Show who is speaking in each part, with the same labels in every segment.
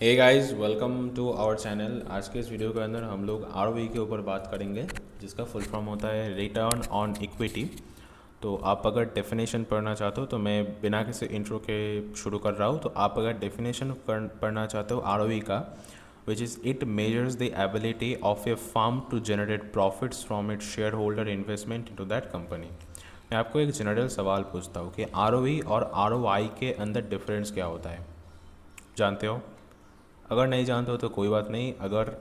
Speaker 1: Hey guys, welcome to our channel. आज के इस वीडियो के अंदर हम लोग आरओई के ऊपर बात करेंगे, जिसका फुल फॉर्म होता है रिटर्न ऑन इक्विटी। तो आप अगर डेफिनेशन पढ़ना चाहते हो तो मैं बिना किसी इंट्रो के शुरू कर रहा हूँ। तो आप अगर डेफिनेशन पढ़ना चाहते हो आरओई का, which is it measures the ability of a firm to generate profits from it share holder investment into that company. मैं आपको एक जनरल सवाल पूछता हूँ कि आरओई और आरओआई के अंदर डिफरेंस क्या होता है, जानते हो? अगर नहीं जानते हो तो कोई बात नहीं, अगर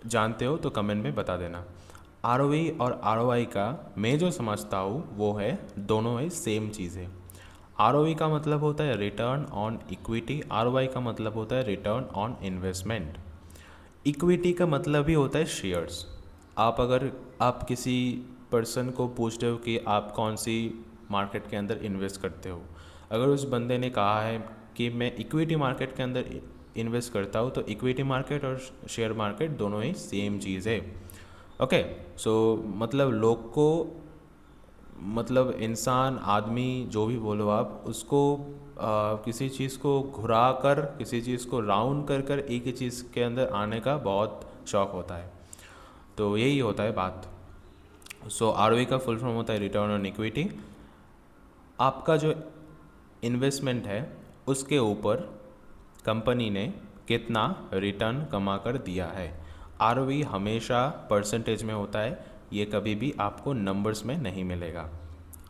Speaker 1: जानते हो तो कमेंट में बता देना। आर और आर का मैं जो समझता हूँ वो है, दोनों है सेम चीज़ है। आर का मतलब होता है रिटर्न ऑन इक्विटी, आर का मतलब होता है रिटर्न ऑन इन्वेस्टमेंट। इक्विटी का मतलब ही होता है शेयर्स। अगर आप किसी पर्सन को पूछ रहे हो कि आप कौन सी मार्केट के अंदर इन्वेस्ट करते हो, अगर उस बंदे ने कहा है कि मैं इक्विटी मार्केट के अंदर इन्वेस्ट करता हूँ, तो इक्विटी मार्केट और शेयर मार्केट दोनों ही सेम चीज़ है। ओके। सो मतलब लोग को, मतलब इंसान, आदमी, जो भी बोलो आप उसको, किसी चीज़ को घुरा कर, किसी चीज़ को राउंड कर कर एक ही चीज़ के अंदर आने का बहुत शौक होता है। तो यही होता है बात। सो आर का फुल फॉर्म होता है रिटर्न ऑन इक्विटी। आपका जो इन्वेस्टमेंट है उसके ऊपर कंपनी ने कितना रिटर्न कमा कर दिया है। आर हमेशा परसेंटेज में होता है, ये कभी भी आपको नंबर्स में नहीं मिलेगा।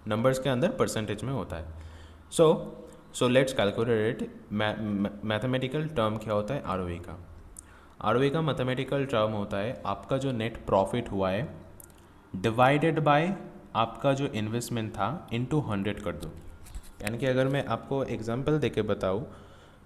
Speaker 1: नंबर्स के अंदर परसेंटेज में होता है। So so let's calculate it. Mathematical term क्या होता है आर का? आर का मैथमेटिकल टर्म होता है आपका जो नेट प्रॉफिट हुआ है डिवाइडेड बाय आपका जो इन्वेस्टमेंट था इनटू 100 कर दो। यानी कि अगर मैं आपको एग्जांपल देके बताऊँ,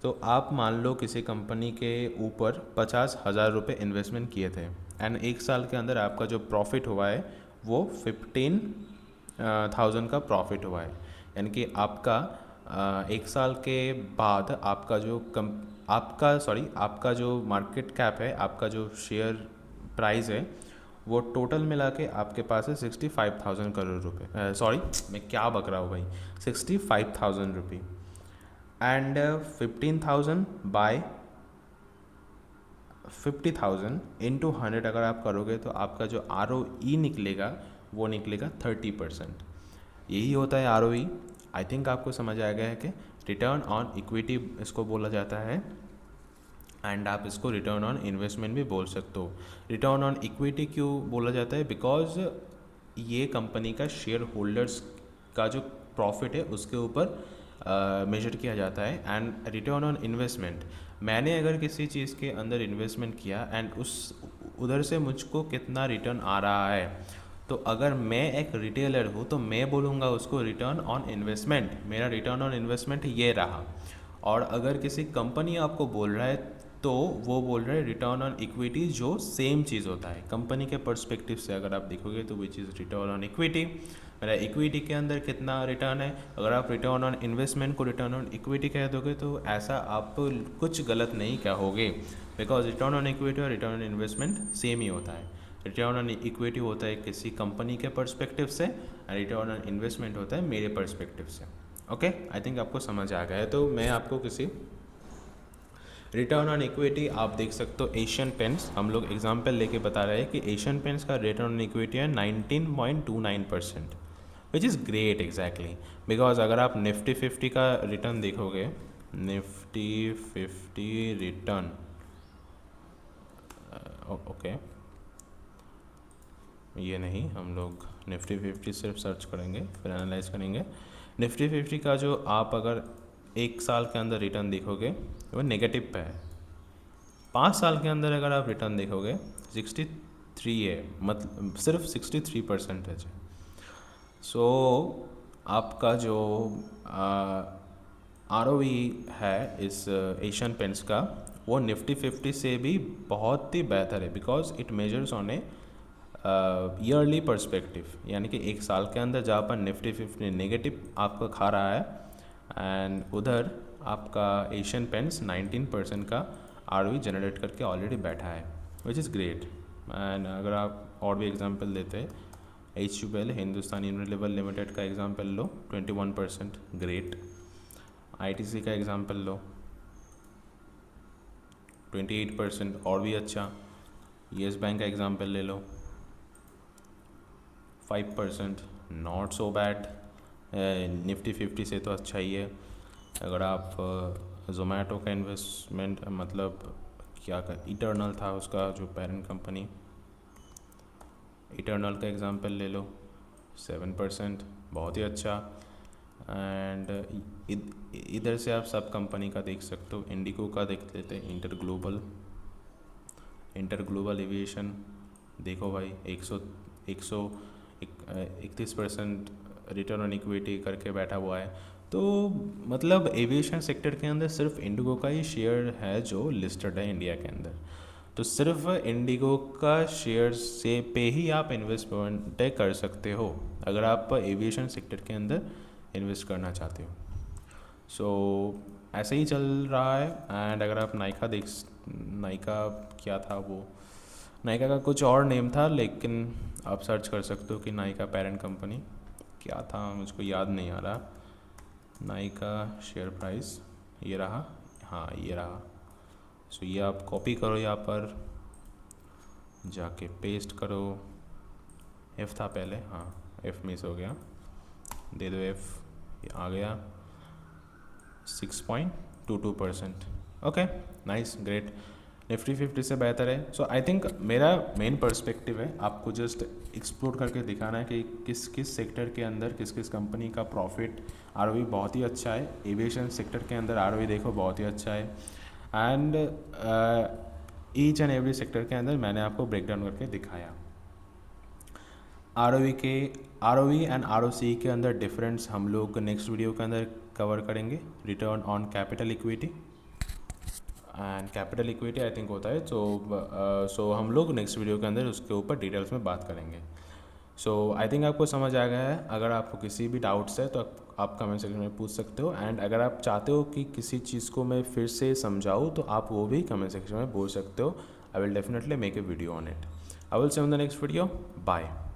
Speaker 1: तो आप मान लो किसी कंपनी के ऊपर 50,000 रुपये इन्वेस्टमेंट किए थे, एंड एक साल के अंदर आपका जो प्रॉफिट हुआ है वो 15,000 का प्रॉफिट हुआ है। यानी कि आपका एक साल के बाद आपका जो आपका जो मार्केट कैप है, आपका जो शेयर प्राइस है, वो टोटल मिला के आपके पास है 65,000 करोड़ रुपये। सॉरी, मैं क्या बक रहा हूँ भाई, 65,000 रुपये। एंड 15,000 बाय 50,000 इंटू 100 अगर आप करोगे तो आपका जो आर निकलेगा वो निकलेगा 30%। यही होता है आर आई थिंक आपको समझ आ गया है कि रिटर्न ऑन इक्विटी इसको बोला जाता है, एंड आप इसको रिटर्न ऑन इन्वेस्टमेंट भी बोल सकते हो। रिटर्न ऑन इक्विटी क्यों बोला जाता है? बिकॉज ये कंपनी का शेयर होल्डर्स का जो प्रॉफिट है उसके ऊपर मेजर किया जाता है। एंड रिटर्न ऑन इन्वेस्टमेंट, मैंने अगर किसी चीज़ के अंदर इन्वेस्टमेंट किया एंड उस उधर से मुझको कितना रिटर्न आ रहा है, तो अगर मैं एक रिटेलर हूँ तो मैं बोलूँगा उसको रिटर्न ऑन इन्वेस्टमेंट, मेरा रिटर्न ऑन इन्वेस्टमेंट ये रहा। और अगर किसी कंपनी आपको बोल रहा है तो वो बोल रहे हैं रिटर्न ऑन इक्विटी, जो सेम चीज़ होता है कंपनी के पर्सपेक्टिव से अगर आप देखोगे तो which is return on equity. मेरा इक्विटी के अंदर कितना रिटर्न है, अगर आप रिटर्न ऑन इन्वेस्टमेंट को रिटर्न ऑन इक्विटी कह दोगे तो ऐसा आप कुछ गलत नहीं कहोगे, बिकॉज रिटर्न ऑन इक्विटी और रिटर्न ऑन इन्वेस्टमेंट सेम ही होता है। रिटर्न ऑन इक्विटी होता है किसी कंपनी के पर्सपेक्टिव से, एंड रिटर्न ऑन इन्वेस्टमेंट होता है मेरे पर्सपेक्टिव से। ओके, आई थिंक आपको समझ आ गया है। तो मैं आपको किसी रिटर्न ऑन इक्विटी, आप देख सकते हो एशियन पेंट्स, हम लोग एग्जांपल लेके बता रहे हैं कि एशियन पेंट्स का रिटर्न ऑन इक्विटी है 19.29%, which is great exactly. Because अगर आप निफ्टी 50 का रिटर्न देखोगे, निफ्टी 50 रिटर्न, ओके, ये नहीं, हम लोग निफ्टी 50 सिर्फ सर्च करेंगे फिर एनालाइज करेंगे। निफ्टी 50 का जो आप अगर एक साल के अंदर रिटर्न देखोगे वो नेगेटिव पे है। 5 साल के अंदर अगर आप रिटर्न देखोगे 63 है, मतलब सिर्फ 63% है। सो आपका जो आर है इस एशियन पेंट्स का, वो निफ्टी 50 से भी बहुत ही बेहतर है, because it measures on A yearly perspective. यानी कि एक साल के अंदर जहाँ पर निफ्टी 50 नेगेटिव आपका खा रहा है, एंड उधर आपका एशियन पेंट्स 19% का आर जनरेट करके ऑलरेडी बैठा है, विच इज़ ग्रेट। एंड अगर आप और भी एग्जांपल देते हैं, HUL हिंदुस्तान यूनिलीवर लिमिटेड का एग्जांपल लो, 21%, ग्रेट। ITC का एग्जांपल लो, 28% और भी अच्छा। येस बैंक का एग्जांपल ले लो, 5%, नॉट सो बैड। निफ्टी 50 से तो अच्छा ही है। अगर आप जोमेटो का इन्वेस्टमेंट मतलब क्या कर, इटर्नल था उसका जो पेरेंट कंपनी, इटर्नल का एग्जांपल ले लो, 7%, बहुत ही अच्छा। एंड इधर से आप सब कंपनी का देख सकते हो। इंडिगो का देख लेते हैं, इंटर ग्लोबल एविएशन, देखो भाई 131% रिटर्न ऑन इक्विटी करके बैठा हुआ है। तो मतलब एविएशन सेक्टर के अंदर सिर्फ इंडिगो का ही शेयर है जो लिस्टेड है इंडिया के अंदर। तो सिर्फ इंडिगो का शेयर से पे ही आप इन्वेस्टमेंट कर सकते हो अगर आप एविएशन सेक्टर के अंदर इन्वेस्ट करना चाहते हो। सो ऐसे ही चल रहा है। एंड अगर आप नाइका क्या था वो, नाइका का कुछ और नेम था, लेकिन आप सर्च कर सकते हो कि नाइका पेरेंट कंपनी क्या था, मुझको याद नहीं आ रहा। नाइका शेयर प्राइस ये रहा, हाँ ये रहा। सो ये आप कॉपी करो, यहाँ पर जाके पेस्ट करो। एफ़ था पहले, हाँ एफ़ मिस हो गया, दे दो एफ़, ये आ गया 6.22%। Okay nice, great. निफ्टी 50 से बेहतर है। सो आई थिंक मेरा मेन पर्सपेक्टिव है आपको जस्ट एक्सप्लोर करके दिखाना है कि किस किस सेक्टर के अंदर किस किस कंपनी का प्रॉफिट आरओई बहुत ही अच्छा है। एविएशन सेक्टर के अंदर आरओई देखो बहुत ही अच्छा है। And each and every sector के अंदर मैंने आपको ब्रेक डाउन करके दिखाया। आरओई एंड आरओसी के अंदर डिफरेंस हम लोग नेक्स्ट वीडियो के अंदर कवर करेंगे। Return on capital equity and capital equity I think होता है। सो हम लोग नेक्स्ट वीडियो के अंदर उसके ऊपर डिटेल्स में बात करेंगे। सो आई थिंक आपको समझ आ गया है। अगर आपको किसी भी डाउट्स है तो आप कमेंट सेक्शन में पूछ सकते हो। एंड अगर आप चाहते हो कि किसी चीज़ को मैं फिर से समझाऊँ तो आप वो भी कमेंट सेक्शन में बोल सकते हो। I will definitely make a video on it. I will see you in the next video. Bye.